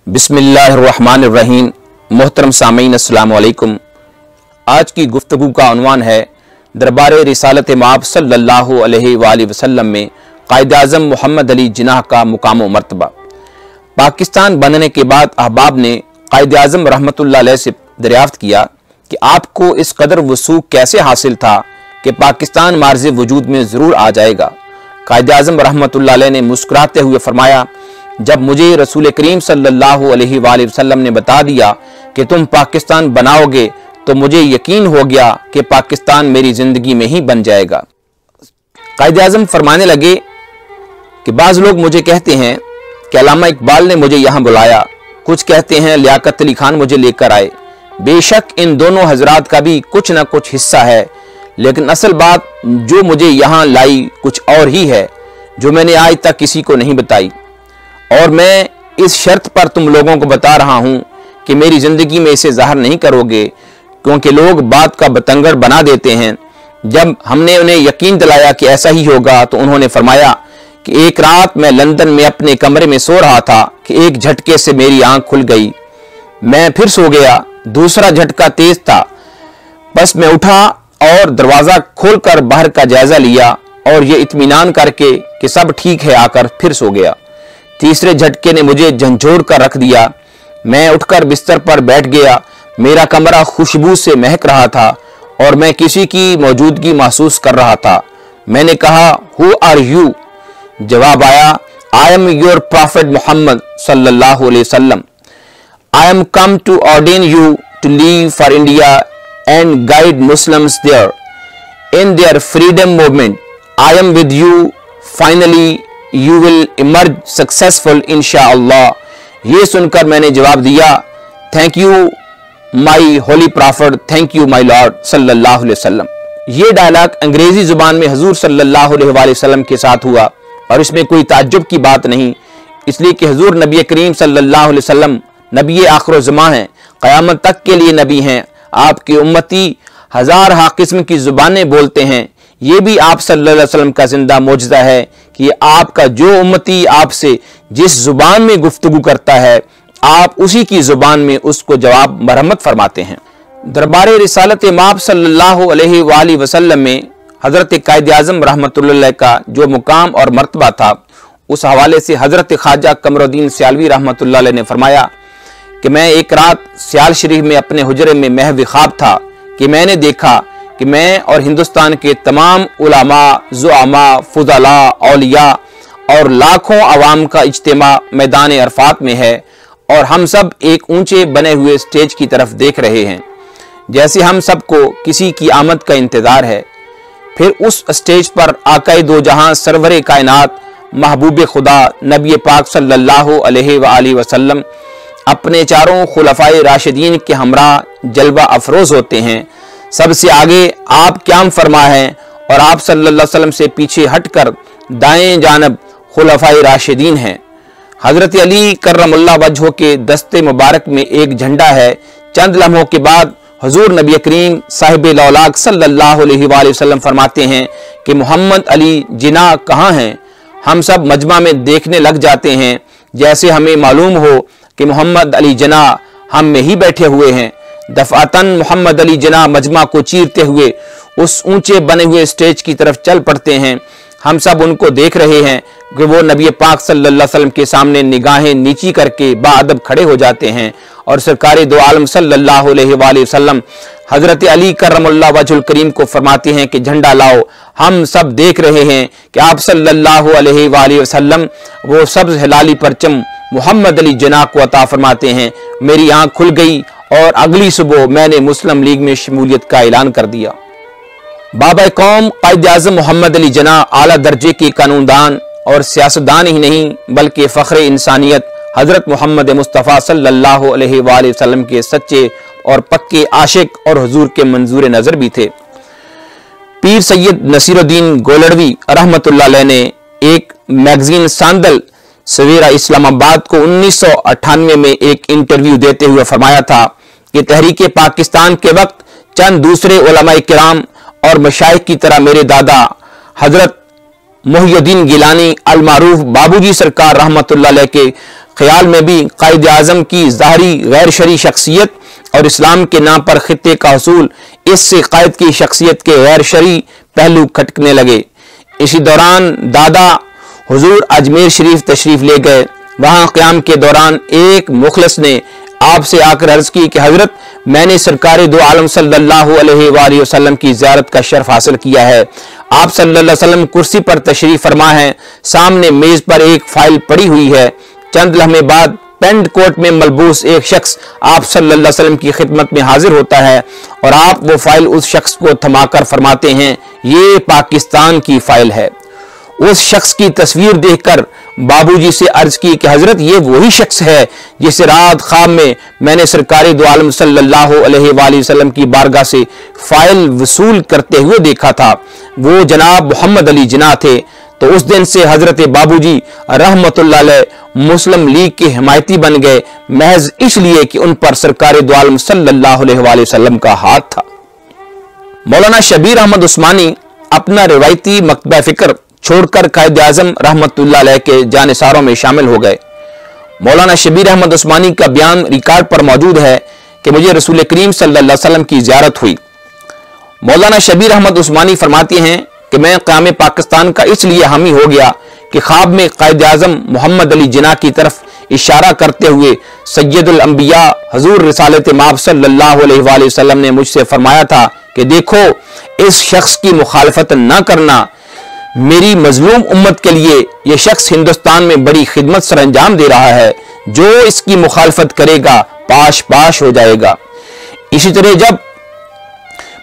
बिस्मिल्लाहिर्रहमानिर्रहीम। मोहतरम सामीन अस्सलाम वालेकुम। आज की गुफ्तगू का उन्वान है दरबार रसालत-ए-मआब सल्लल्लाहु अलैहि वसल्लम में क़ाइद-ए-आज़म मोहम्मद अली जिन्नाह का मुकाम व मर्तबा। पाकिस्तान बनने के बाद अहबाब ने क़ाइद-ए-आज़म रहमतुल्लाह अलैह से दरियाफ्त किया कि आपको इस कदर वसूख कैसे हासिल था कि पाकिस्तान मार्ज़ वजूद में ज़रूर आ जाएगा। क़ाइद-ए-आज़म रहमतुल्लाह अलैह ने मुस्कुराते हुए फरमाया, जब मुझे रसूल करीम सल्लल्लाहु अलैहि वसल्लम ने बता दिया कि तुम पाकिस्तान बनाओगे तो मुझे यकीन हो गया कि पाकिस्तान मेरी ज़िंदगी में ही बन जाएगा। क़ाइद-ए-आज़म फरमाने लगे कि बाज़ लोग मुझे कहते हैं कि अल्लामा इकबाल ने मुझे यहाँ बुलाया, कुछ कहते हैं लियाकत अली खान मुझे लेकर आए। बेशक इन दोनों हजरात का भी कुछ न कुछ हिस्सा है, लेकिन असल बात जो मुझे यहाँ लाई कुछ और ही है जो मैंने आज तक किसी को नहीं बताई। और मैं इस शर्त पर तुम लोगों को बता रहा हूँ कि मेरी ज़िंदगी में इसे ज़ाहिर नहीं करोगे, क्योंकि लोग बात का बतंगड़ बना देते हैं। जब हमने उन्हें यकीन दिलाया कि ऐसा ही होगा तो उन्होंने फरमाया कि एक रात मैं लंदन में अपने कमरे में सो रहा था कि एक झटके से मेरी आंख खुल गई। मैं फिर सो गया। दूसरा झटका तेज था, बस मैं उठा और दरवाज़ा खोलकर बाहर का जायज़ा लिया और ये इत्मीनान करके कि सब ठीक है आकर फिर सो गया। तीसरे झटके ने मुझे झंझोड़ कर रख दिया। मैं उठकर बिस्तर पर बैठ गया। मेरा कमरा खुशबू से महक रहा था और मैं किसी की मौजूदगी महसूस कर रहा था। मैंने कहा, हु आर यू? जवाब आया, I am your prophet Mohammad सल्लल्लाहु अलैहि वसल्लम। I am come to ordain you to leave for India and guide Muslims there in their freedom movement. I am with you. Finally you will emerge successful इंशाअल्लाह। ये सुनकर मैंने जवाब दिया, thank you my holy prophet, thank you my lord सल्लल्लाहु अलैहि वसल्लम। ये डायलॉग अंग्रेजी जुबान में हुजूर सल्लल्लाहु अलैहि वसल्लम के साथ हुआ और इसमें कोई ताज्जुब की बात नहीं, इसलिए कि हुजूर नबी करीम सल्लल्लाहु अलैहि वसल्लम नबी आखिर ज़मां हैं, क़यामत तक के लिए नबी हैं। आपके उम्मती हजार हा किस्म की जुबानें बोलते हैं। ये भी आप सल्लल्लाहु अलैहि वसल्लम का जिंदा मौजज़ा है कि आपका जो उम्मती आपसे जिस जुबान में गुफ्तगू करता है आप उसी की जुबान में उसको जवाब मरहमत फरमाते हैं। दरबार रसालत-ए-मआब सल्लल्लाहु अलैहि वसल्लम में हज़रत क़ाइद-ए-आज़म रहमतुल्लाह अलैह का जो मुकाम और मर्तबा था, उस हवाले से हज़रत ख्वाजा कमरुद्दीन सियालवी रहमतुल्लाह अलैह ने फरमाया कि मैं एक रात सियाल शरीफ में अपने हुजरे में महव ख्वाब था कि मैंने देखा कि मैं और हिंदुस्तान के तमाम उलमा, ज़ुआमा, फुज़ला, औलिया और लाखों अवाम का इज्तिमा मैदान अरफात में है और हम सब एक ऊंचे बने हुए स्टेज की तरफ देख रहे हैं, जैसे हम सबको किसी की आमद का इंतज़ार है। फिर उस स्टेज पर आक़ाए दो जहां सरवरे कायनात महबूब खुदा नबी पाक सल्लल्लाहु अलैहि वसल्लम अपने चारों खुलफाए राशिदीन के हमरा जलवा अफरोज होते हैं। सबसे आगे आप क़याम फरमा हैं और आप सल्लल्लाहु अलैहि वसल्लम से पीछे हटकर दाएं जानब खुलफाए राशिदीन हैं। हज़रत अली कर्रमुल्लाह वजहो के दस्ते मुबारक में एक झंडा है। चंद लम्हों के बाद हुजूर नबी करीम साहिब लौलाक सल्लल्लाहु अलैहि वसल्लम फरमाते हैं कि मोहम्मद अली जिन्नाह कहाँ हैं? हम सब मजमा में देखने लग जाते हैं, जैसे हमें मालूम हो कि मोहम्मद अली जिन्नाह हम में ही बैठे हुए हैं। दफातन मोहम्मद अली जिन्नाह मजमा को चीरते हुए उस ऊंचे बने हुए स्टेज की तरफ चल पड़ते हैं। हम सब उनको देख रहे हैं कि वो नबी पाक सल्लल्लाहु अलैहि वसल्लम के सामने निगाहें नीची करके बाअदब खड़े हो जाते हैं और सरकार दो आलम सल्लल्लाहु अलैहि वसल्लम हज़रत अली कर्रमुल्लाह वजहुल करीम को फरमाते हैं कि झंडा लाओ। हम सब देख रहे हैं कि आप सल्लल्लाहु अलैहि वसल्लम वो सब्ज़ हिलाली परचम मोहम्मद अली जिन्नाह को अता फरमाते हैं। मेरी आँख खुल गई और अगली सुबह मैंने मुस्लिम लीग में शमूलियत का ऐलान कर दिया। बाबा कौम क़ाइद-ए-आज़म मोहम्मद अली जिन्नाह आला दर्जे के कानूनदान और सियासतदान ही नहीं बल्कि फ़ख्र इंसानियत हज़रत मोहम्मद मुस्तफ़ा सल्लल्लाहु अलैहि वसल्लम के सच्चे और पक्के आशिक और हुजूर के मंजूर नज़र भी थे। पीर सैयद नसीरुद्दीन गोलड़वी रहमतुल्लाह अलैह ने एक मैगजीन सांदल सवेरा इस्लामाबाद को 1998 में एक इंटरव्यू देते हुए फरमाया था कि तहरीक पाकिस्तान के वक्त चंद दूसरे उलमाए किराम और मशाइख की तरह मेरे दादा हजरत मुहियुद्दीन गिलानी अल मारूफ बाबूजी सरकार रहमतुल्लाह अलैह के ख्याल में भी कायद-ए-आज़म की ज़ाहरी गैर शरई शख्सियत और इस्लाम के नाम पर खित्ते का हसूल, इससे कायद की शख्सियत के गैर शरई पहलू खटकने लगे। इसी दौरान दादा हुजूर अजमेर शरीफ तशरीफ ले गए। वहां क़याम के दौरान एक मुखलिस ने आपसे आकर अर्ज की कि हजरत, मैंने सरकार दो आलम सल्लल्लाहु अलैहि वसल्लम की ज़ियारत का शर्फ हासिल किया है। आप सल्लल्लाहु अलैहि वसल्लम कुर्सी पर तशरीफ फरमा है। सामने मेज पर एक फाइल पड़ी हुई है। चंद लम्हे बाद पेंट कोट में मलबूस एक शख्स आप सल्लल्लाहु अलैहि वसल्लम की खिदमत में हाजिर होता है और आप वो फाइल उस शख्स को थमाकर फरमाते हैं, ये पाकिस्तान की फाइल है। उस शख्स की तस्वीर देखकर बाबूजी से अर्ज की कि हजरत, ये वही शख्स है जिसे रात ख्वाब में मैंने सरकार दो आलम सल्लल्लाहु अलैहि वसल्लम की बारगाह से फाइल वसूल करते हुए देखा था। वो जनाब मोहम्मद अली जिन्ना थे। तो उस दिन से हजरत बाबूजी रहमतुल्लाह अलैह मुस्लिम लीग के हिमायती बन गए, महज इसलिए कि उन पर सरकार दो आलम सल्लल्लाहु अलैहि वसल्लम का हाथ था। मौलाना शबीर अहमद उस्मानी अपना रिवायती मकतबा फिक्र छोड़कर कायद-ए-आज़म रहमतुल्लाह अलैह के जानिसारों में शामिल हो गए। मौलाना शबीर अहमद उस्मानी का बयान रिकॉर्ड पर मौजूद है कि मुझे रसूल करीम सल्लल्लाहु अलैहि वसल्लम की ज़ियारत हुई। मौलाना शबीर अहमद उस्मानी फरमाते हैं कि मैं क़याम पाकिस्तान का इसलिए हामी हो गया कि ख्वाब में कायद-ए-आज़म मोहम्मद अली जिन्ना की तरफ इशारा करते हुए सैयदुल अंबिया हुज़ूर रसालत-ए-माब सल्लल्लाहु अलैहि वसल्लम ने मुझसे फरमाया था कि देखो, इस शख्स की मुखालफत न करना। मेरी मजलूम उम्मत के लिए यह शख्स हिंदुस्तान में बड़ी खिदमत सर अंजाम दे रहा है। जो इसकी मुखालफत करेगा पाश पाश हो जाएगा। इसी तरह जब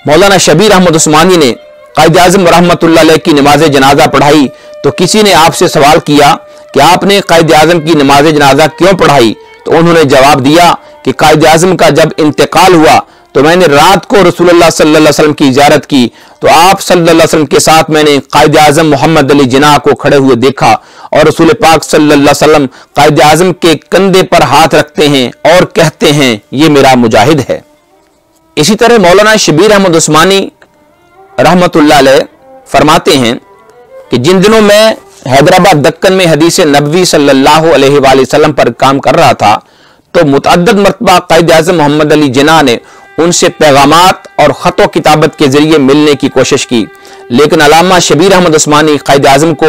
मौलाना शबीर अहमद उस्मानी ने कायद-ए-आज़म रहमतुल्लाह अलैह की नमाज जनाजा पढ़ाई तो किसी ने आपसे सवाल किया कि आपने कायद-ए-आज़म की नमाज जनाजा क्यों पढ़ाई? तो उन्होंने जवाब दिया कि कायद-ए-आज़म का जब इंतकाल हुआ तो मैंने रात को रसूलुल्लाह सल्लल्लाहु अलैहि वसल्लम की ज़ियारत की तो आप सल्लल्लाहु अलैहि वसल्लम के साथ मैंने कायद-ए-आज़म मोहम्मद अली जिन्ना को खड़े हुए देखा और रसूल पाक सल्लल्लाहु अलैहि वसल्लम कायद-ए-आज़म के कंधे पर हाथ रखते हैं और कहते हैं, ये मेरा मुजाहिद है। इसी तरह मौलाना शबीर अहमद उस्मानी रहमतुल्लाह अलैह फरमाते हैं कि जिन दिनों मैं हैदराबाद दक्कन में हदीस नबवी सल्लल्लाहु अलैहि वसल्लम पर काम कर रहा था तो मुतअद्दिद मरतबा कायद-ए-आज़म मोहम्मद अली जिन्ना ने उनसे पैगामात और ख़तो किताबत के जरिए मिलने की कोशिश की, लेकिन अल्लामा शबीर अहमद उस्मानी कायद-ए-आज़म को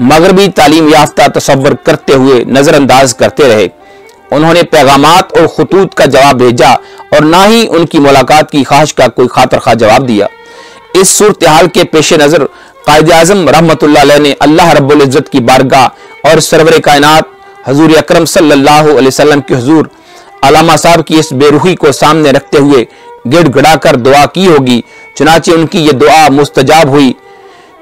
मगरबी तालीम याफ्ता तसव्वुर करते हुए नज़रअंदाज करते रहे। उन्होंने पैगामात और खतूत का जवाब भेजा और ना ही उनकी मुलाकात की ख्वाहिश का कोई खातर खा जवाब दिया। इस सूरत हाल के पेश नज़र कायद-ए-आज़म रहमतुल्लाह अलैह ने अल्लाह रब्बुल इज़्ज़त की बारगाह और सरवर कायनात हुज़ूर अकरम सल्लल्लाहु अलैहि वसल्लम के हुज़ूर अल्लामा साहब की इस बेरुखी को सामने रखते हुए गिड़गिड़ाकर दुआ की होगी। चुनाचे उनकी ये दुआ मुस्तजाब हुई।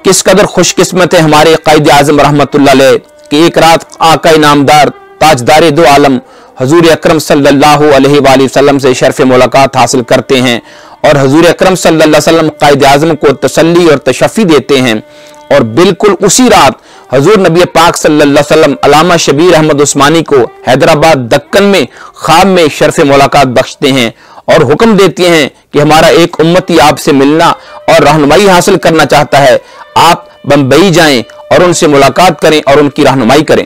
किस कदर खुशकिस्मत है हमारे कायद-ए-आज़म रहमतुल्लाह अलैह कि एक रात आका नामदार ताजदार दो आलम हुज़ूर अकरम सल्लल्लाहु अलैहि वसल्लम से शर्फ मुलाकात हासिल करते हैं और हुज़ूर अकरम सल्लल्लाहु अलैहि वसल्लम कायद-ए-आज़म को तसल्ली और तशफ़ी देते हैं और बिल्कुल उसी रात हुज़ूर नबी पाक सल्लल्लाहु अलैहि वसल्लम अल्लामा शबीर अहमद उस्मानी को हैदराबाद दक्कन में ख्वाब में शर्फ मुलाकात बख्शते हैं और हुक्म देते हैं कि हमारा एक उम्मती आपसे मिलना और रहनुमाई हासिल करना चाहता है। आप बम्बई जाएं और उनसे मुलाकात करें और उनकी रहनुमाई करें।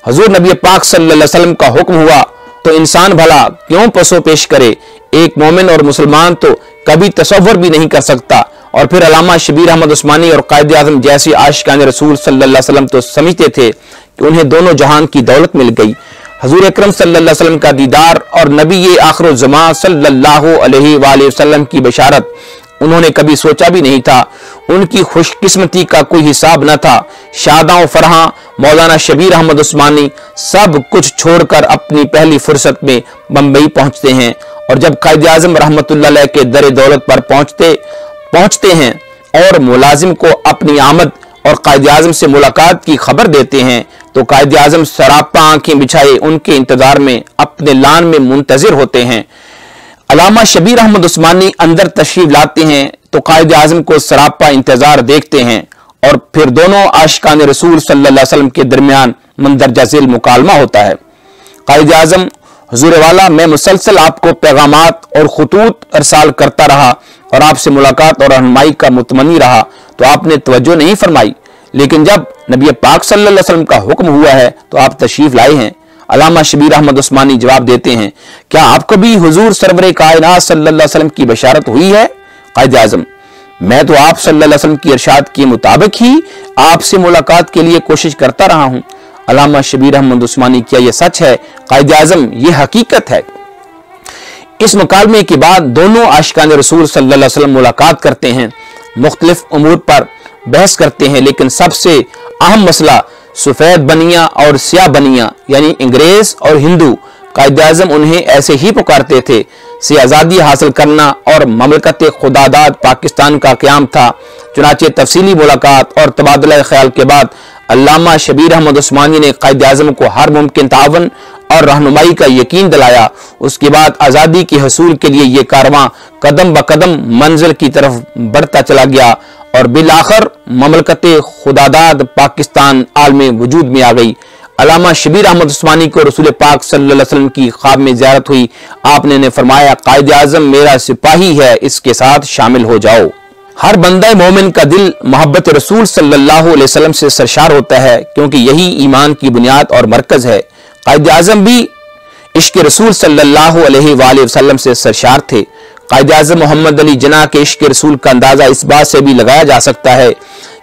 हुज़ूर नबी पाक सल्लल्लाहु अलैहि वसल्लम का हुक्म हुआ तो इंसान भला क्यों पसो पेश करे। एक मोमिन और मुसलमान तो कभी तसव्वुर भी नहीं कर सकता। और फिर अल्लामा शबीर अहमद उस्मानी और कायद-ए-आज़म जैसे आशिकान रसूल सल्लल्लाहु अलैहि वसल्लम तो समझते थे कि उन्हें दोनों जहान की दौलत मिल गई। हुज़ूर अकरम सल्लल्लाहु अलैहि वसल्लम का दीदार और नबी आखिरुज़्ज़मान सल्लल्लाहु अलैहि वसल्लम की बशारत उन्होंने कभी सोचा भी नहीं था। उनकी खुशकिस्मती का कोई हिसाब न था। शादा व फरहा मौलाना शबीर अहमद उस्मानी सब कुछ छोड़कर अपनी पहली फुर्सत में बम्बई पहुंचते हैं और जब कायद-ए-आज़म रहमतुल्लाह अलैह के दर दौलत पर पहुंचते हैं और मुलाजिम को अपनी आमद और कायद-ए-आज़म से मुलाकात की खबर देते हैं तो कायद-ए-आज़म सरापा आंखें बिछाए उनके इंतजार में अपने लान में मुंतजिर होते हैं। अल्लामा शबीर अहमद उस्मानी अंदर तशरीफ लाते हैं तो कायद-ए-आज़म को सरापा इंतजार देखते हैं और फिर दोनों आशिकान रसूल सल्लल्लाहु अलैहि वसल्लम के दरमियान मंदरजा ज़ेल मुकालमा होता है। कायद-ए-आज़म हुज़ूर वाला, मैं मुसलसल आपको पैगामात और खतूत अरसाल करता रहा और आपसे मुलाकात और रहनुमाई का मुतमनी रहा तो आपने तवज्जो नहीं फरमाई, लेकिन जब नबी पाक सल्लल्लाहु अलैहि वसल्लम का हुक्म हुआ है तो आप तशरीफ लाए हैं। अल्लामा शबीर अहमद उस्मानी जवाब देते हैं, क्या आपको भी हुजूर सरवर कायनात सल्लल्लाहु अलैहि वसल्लम की बशारत हुई है? कायद आज़म, मैं तो आप सल्लल्लाहु अलैहि वसल्लम की इरशाद के मुताबिक ही आपसे मुलाकात के लिए कोशिश करता रहा हूं। अल्लामा शबीर अहमद उस्मानी, क्या यह सच है? कायद आज़म, यह हकीकत है। इस मुकालमे के बाद दोनों आशिकान रसूल सल्लल्लाहु अलैहि वसल्लम मुलाकात करते हैं, मुख्तलिफ उमूर पर बहस करते हैं, लेकिन सबसे अहम मसला सफेद बनिया और स्याह बनिया यानी अंग्रेज और हिंदू, कायद आज़म उन्हें ऐसे ही पुकारते थे, से आज़ादी हासिल करना और ममलकत खुदादाद पाकिस्तान का क़याम था। चुनाचे तफसीली मुलाकात और तबादला ख्याल के बाद अल्लामा शबीर अहमद उस्मानी ने कायद आज़म को हर मुमकिन तावन और रहनुमाई का यकीन दिलाया। उसके बाद आज़ादी के हसूल के लिए ये कारवां कदम ब कदम मंजिल की तरफ बढ़ता चला गया और बिलाखिर ममलकत खुदादाद पाकिस्तान आलमे वजूद में आ गई। अल्लामा शबीर अहमद उस्मानी को रसूल पाक सल्लल्लाहु अलैहि वसल्लम की ख्वाब में ज़ियारत हुई। आपने ने फरमाया, कायद आज़म मेरा सिपाही है, इसके साथ शामिल हो जाओ। हर बंदा मोमिन का दिल मोहब्बत रसूल सल्लल्लाहु अलैहि वसल्लम से सरशार होता है, क्योंकि यही ईमान की बुनियाद और मरकज है। कायद आज़म भी इश्क रसूल सल्लल्लाहु अलैहि वसल्लम से सरशार थे। कायद आज़म मोहम्मद अली जिन्ना के इश्क रसूल का अंदाज़ा इस बात से भी लगाया जा सकता है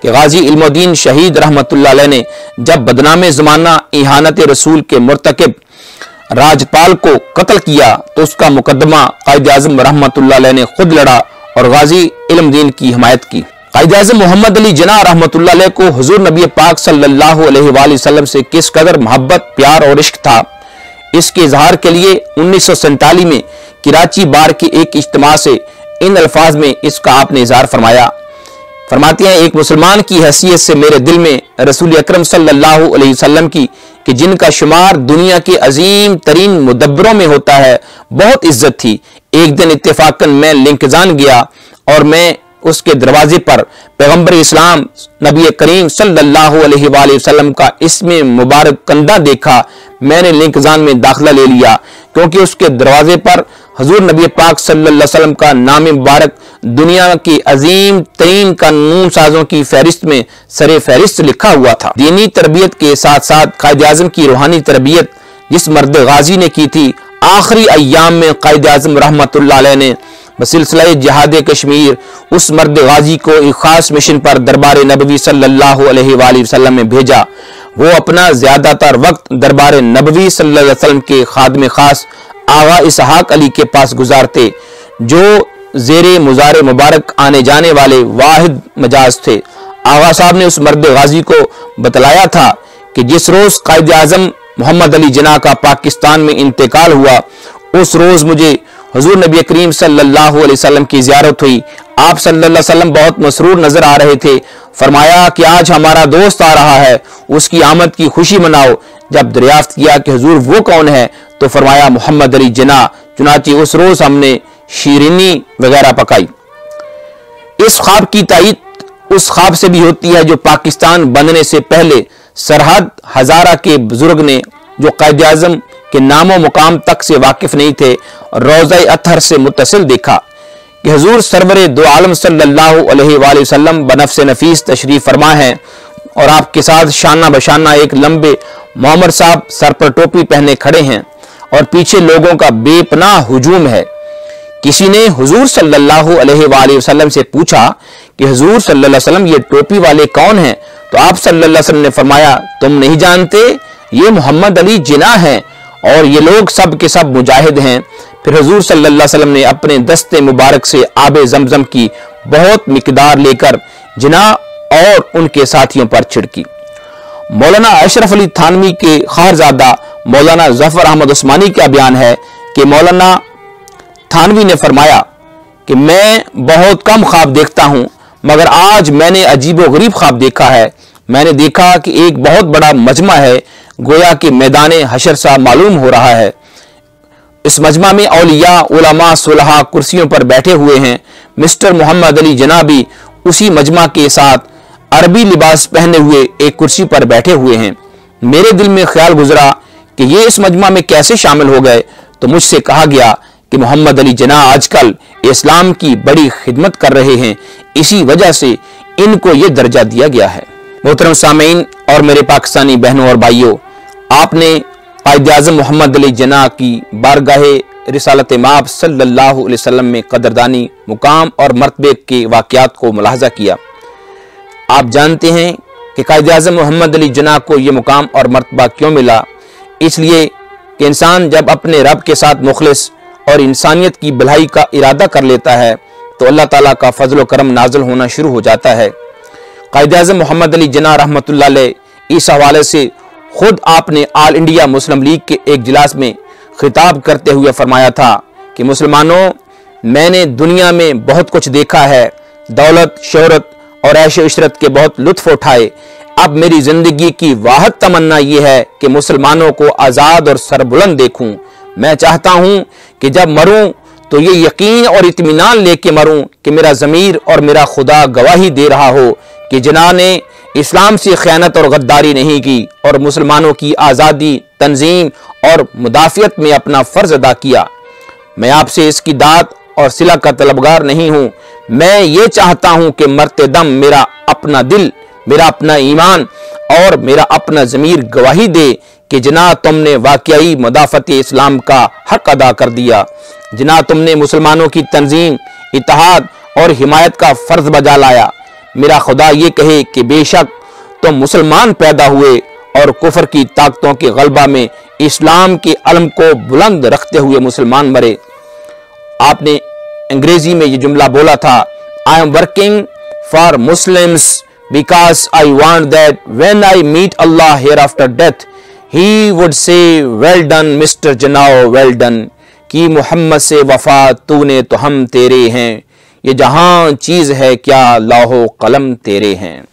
कि गाजी इल्मुद्दीन शहीद रहमतुल्लाह अलैह ने जब बदनामे ज़माना इहानत रसूल के मुर्तकिब राजपाल को कत्ल किया तो उसका मुकदमा कायद आज़म रहमतुल्लाह अलैह ने खुद लड़ा और गाजी इल्मुद्दीन की हिमायत की। कायद आज़म मोहम्मद अली जिन्ना रहमतुल्लाह अलैह को हुजूर नबी पाक सल्लल्लाहु अलैहि वसल्लम से किस कदर मोहब्बत, प्यार और इश्क था, इसके इजहार के लिए 1947 में कराची बार के एक इज्तिमा से इन अल्फाज में इसका आपने इजहार फरमाया। फरमाते हैं, एक मुसलमान की हैसियत से मेरे दिल में रसूल अकरम सल्लल्लाहु अलैहि वसल्लम की कि जिनका शुमार दुनिया के अजीम तरीन मुदब्बरों में होता है बहुत इज्जत थी। एक दिन इत्तेफाकन मैं लिंकजान गया और मैं उसके दरवाजे पर पैगंबर इस्लाम नबी करीम सल्लल्लाहु अलैहि वसल्लम का इसमें मुबारक कंधा देखा। मैंने लिंकजान में दाखिला ले लिया, क्योंकि उसके दरवाजे पर हजूर नबी पाक सल्लल्लाहु अलैहि वसल्लम का नाम मुबारक दुनिया की अजीम तरीन कानून साजों की फहरिस्त में सरे फहरिस्त लिखा हुआ था। दीनी तरबियत के साथ साथ कायद आज़म की रूहानी तरबियत जिस मर्द गाजी ने की थी, आखिरी अय्याम में कायद आज़म रहमतुल्लाह अलैह ने बसिलसिला जिहाद कश्मीर उस मर्द गाजी को एक खास मिशन पर दरबार नबवी सल्लल्लाहु अलैहि वसल्लम में भेजा। वो अपना ज्यादातर वक्त दरबार नबवी सल्लल्लाहु अलैहि वसल्लम के खादम खास आगा इसहाक अली के पास गुजारते, जो जेरे मुजारे मुबारक आने जाने वाले वाहिद मजाज थे। आगा साहब ने उस मर्द गाजी को बतलाया था कि जिस रोज कायद आज़म मोहम्मद अली जिन्ना का पाकिस्तान में इंतकाल हुआ, उस रोज मुझे हुजूर नबी करीम सल्लल्लाहु अलैहि वसल्लम की ज़ियारत हुई। आप सल्लल्लाहु अलैहि वसल्लम बहुत मसरूर नजर आ रहे थे। फरमाया कि आज हमारा दोस्त आ रहा है, उसकी आमद की खुशी मनाओ। जब दरियाफ्त किया कि हुजूर वो कौन है, तो फरमाया मोहम्मद अली जिन्ना। चुनांचे उस रोज हमने शीरीनी वगैरह पकाई। इस ख्वाब की तायीद उस ख्वाब से भी होती है जो पाकिस्तान बनने से पहले सरहद हजारा के बुजुर्ग ने, जो कायद आज़म के नामो मुकाम तक से वाकिफ नहीं थे, रोज़ा अतहर से मुत्तसिल देखा कि हुजूर सरवर दो आलम सल्लल्लाहु अलैहि वसल्लम बनफ्स नफीस तशरीफ फरमा है और आपके साथ शाना बशाना एक लंबे मोहम्मद साहब सर पर टोपी पहने खड़े हैं और पीछे लोगों का बेपनाह हुजूम है। किसी ने हुजूर सल्लल्लाहु अलैहि वसल्लम से पूछा कि हुजूर सल्लल्लाहु अलैहि वसल्लम ये टोपी वाले कौन हैं? तो आप सल्लल्लाहु अलैहि वसल्लम ने फरमाया, तुम नहीं जानते, ये मोहम्मद अली जिन्ना हैं और ये लोग सब के सब मुजाहिद हैं। फिर हुजूर सल्लल्लाहु अलैहि वसल्लम ने अपने दस्ते मुबारक से आबे जमजम की बहुत मिकदार लेकर जिन्ना और उनके साथियों पर छिड़की। मौलाना अशरफ अली थानवी के खारजादा मौलाना जफर अहमद उस्मानी का बयान है कि मौलाना थानवी ने फरमाया कि मैं बहुत कम ख्वाब देखता हूं, मगर आज मैंने अजीबो गरीब ख्वाब देखा है। मैंने देखा कि एक बहुत बड़ा मजमा है, गोया कि मैदान हशर सा मालूम हो रहा है। इस मजमा में औलिया, उलमा, सुलहा कुर्सियों पर बैठे हुए हैं। मिस्टर मोहम्मद अली जिन्ना भी उसी मजमा के साथ अरबी लिबास पहने हुए एक कुर्सी पर बैठे हुए हैं। मेरे दिल में ख्याल गुजरा कि ये इस मजमा में कैसे शामिल हो गए, तो मुझसे कहा गया कि मोहम्मद अली जिन्ना आजकल इस्लाम की बड़ी खिदमत कर रहे हैं, इसी वजह से इनको ये दर्जा दिया गया है। मोहतरम सामीन और मेरे पाकिस्तानी बहनों और भाइयों, आपने क़ाइद-ए-आज़म मोहम्मद अली जिन्नाह की बारगाहे रिसालत-ए-मआब सल्लल्लाहु अलैहि वसल्लम में कदरदानी, मुकाम और मर्तबे के वाक़यात को मुलाहज़ा किया। आप जानते हैं कि क़ाइद-ए-आज़म मोहम्मद अली जिन्नाह को ये मुकाम और मर्तबा क्यों मिला? इसलिए कि इंसान जब अपने रब के साथ मुखलिस और इंसानियत की भलाई का इरादा कर लेता है तो अल्लाह ताला का फजल व करम नाज़िल होना शुरू हो जाता है। क़ाइद-ए-आज़म मोहम्मद अली जिन्नाह रहमतुल्लाह अलैह इस हवाले से खुद आपने ऑल इंडिया मुस्लिम लीग के एक इजलास में खिताब करते हुए फरमाया था कि मुसलमानों, मैंने दुनिया में बहुत कुछ देखा है, दौलत, शोहरत और ऐशो इशरत के बहुत लुत्फ उठाए। अब मेरी जिंदगी की वाहद तमन्ना यह है कि मुसलमानों को आज़ाद और सरबुलंद देखूं। मैं चाहता हूं कि जब मरूं तो ये यकीन और इत्मीनान लेके मरूं कि मेरा ज़मीर और मेरा खुदा गवाही दे रहा हो कि जिन्नाह ने इस्लाम से ख़यानत और गद्दारी नहीं की और मुसलमानों की आज़ादी, तंजीम और मुदाफ़ियत में अपना फ़र्ज़ अदा किया। मैं आपसे इसकी दात और सिला का तलबगार नहीं हूँ। मैं ये चाहता हूँ कि मरते दम मेरा अपना दिल, मेरा अपना ईमान और मेरा अपना ज़मीर गवाही दे कि जिन्नाह तुमने वाकई मुदाफ़त इस्लाम का हक अदा कर दिया। जिन्नाह तुमने मुसलमानों की तंजीम, इत्तेहाद और हिमायत का फ़र्ज़ बजा लाया। मेरा खुदा ये कहे कि बेशक तुम मुसलमान पैदा हुए और कुफ्र की ताकतों के गलबा में इस्लाम के अलम को बुलंद रखते हुए मुसलमान मरे। आपने अंग्रेजी में ये जुमला बोला था, I am working for Muslims because I want that when I meet Allah hereafter death he would say well done Mister Jinnah, well done. कि मोहम्मद से वफा तूने तो हम तेरे हैं, ये जहां चीज है क्या लौहो कलम तेरे हैं।